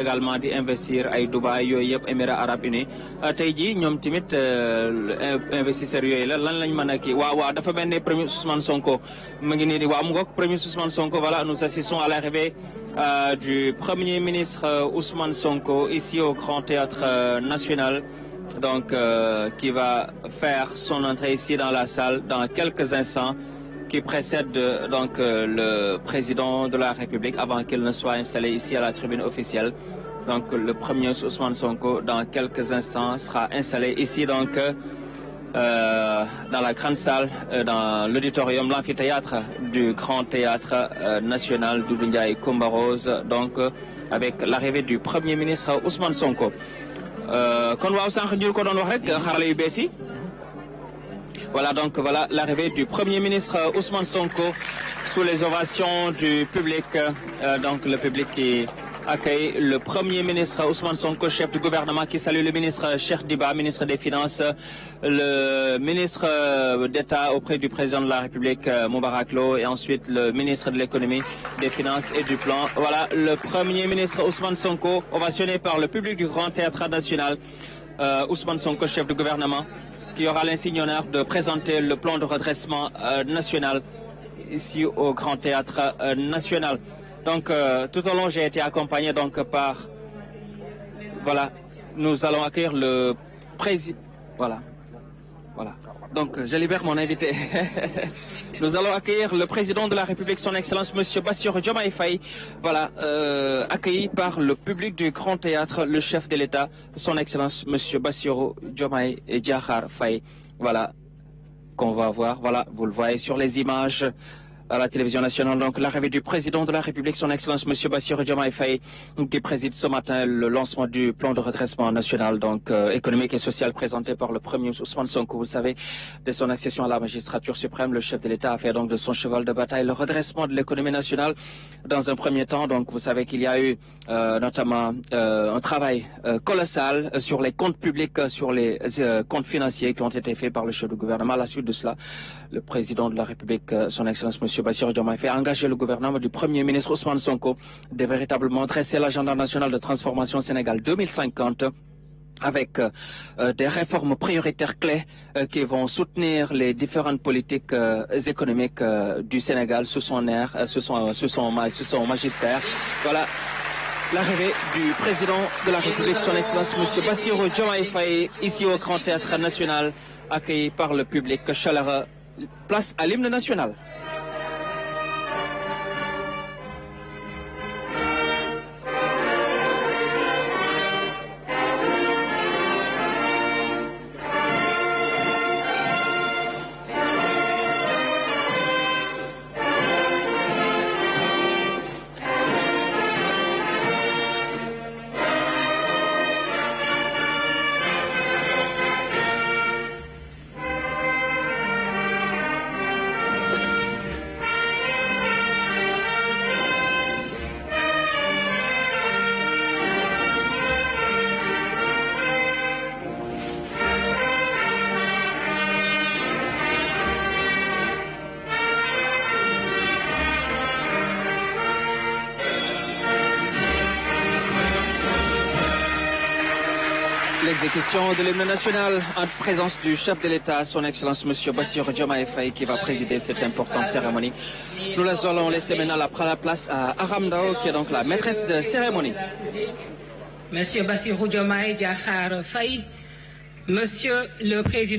également d'investir à Dubaï yooyu yëpp Émirats arabes unis tey jii ñoom tamit investisseurs yooyu la lan lañ mën a kii waaw dafa mel ne premier Ousmane Sonko mu ngi nii di waaw mu ngoog premier Ousmane Sonko voilà nous assistons à l'arrivée du premier ministre Ousmane Sonko ici au Grand Théâtre National donc qui va faire son entrée ici dans la salle dans quelques instants qui précède donc le président de la République avant qu'il ne soit installé ici à la tribune officielle. Donc le premier Ousmane Sonko dans quelques instants sera installé ici donc dans la grande salle, dans l'auditorium, l'amphithéâtre du Grand Théâtre National Doudou Ndiaye Coumba Rose, donc avec l'arrivée du premier ministre Ousmane Sonko. Kon waaw sànq ñu ko doon wax rek xarala yu bees yi. Voilà donc voilà l'arrivée du Premier ministre Ousmane Sonko sous les ovations du public. Donc le public qui accueille le Premier ministre Ousmane Sonko, chef du gouvernement, qui salue le ministre Cheikh Diba, ministre des Finances, le ministre d'État auprès du président de la République Moubarak Lo et ensuite le ministre de l'économie, des Finances et du Plan. Voilà le Premier ministre Ousmane Sonko, ovationné par le public du Grand Théâtre National. Ousmane Sonko, chef du gouvernement, qui aura l'insigne honneur de présenter le plan de redressement national ici au Grand Théâtre National. Donc tout au long j'ai été accompagné donc par nous allons accueillir le président voilà donc je libère mon invité. Nous allons accueillir le président de la République, son Excellence Monsieur Bassirou Diomaye Faye, accueilli par le public du Grand Théâtre, le chef de l'État, son Excellence Monsieur Bassirou Diomaye Diakhar Faye, qu'on va voir, vous le voyez sur les images à la télévision nationale, donc l'arrivée du président de la République, son Excellence Monsieur Bassirou Diomaye Faye, qui préside ce matin le lancement du plan de redressement national, donc économique et social présenté par le premier Ousmane Sonko. Vous savez, de son accession à la magistrature suprême, le chef de l'État a fait donc de son cheval de bataille le redressement de l'économie nationale. Dans un premier temps, donc vous savez qu'il y a eu notamment un travail colossal sur les comptes publics, sur les comptes financiers qui ont été faits par le chef du gouvernement. À la suite de cela, le président de la République, son Excellence Monsieur Bassirou Diomaye Faye, a engagé le gouvernement du Premier ministre Ousmane Sonko de véritablement dresser l'agenda national de transformation Sénégal 2050 avec des réformes prioritaires clés qui vont soutenir les différentes politiques économiques du Sénégal sous son magistère. Voilà l'arrivée du président de la République, son Excellence Monsieur Bassirou Diomaye Faye, ici au Grand Théâtre National, accueilli par le public chaleureux. Place à l'hymne national. L'exécution de l'hymne national en présence du chef de l'État, son Excellence Monsieur Bassirou Diomaye Faye, qui va présider cette importante cérémonie. Nous allons laisser maintenant la place à Aram Ndao, qui est donc la maîtresse de cérémonie. Monsieur Bassirou Diomaye Diakhar Faye, Monsieur le Président.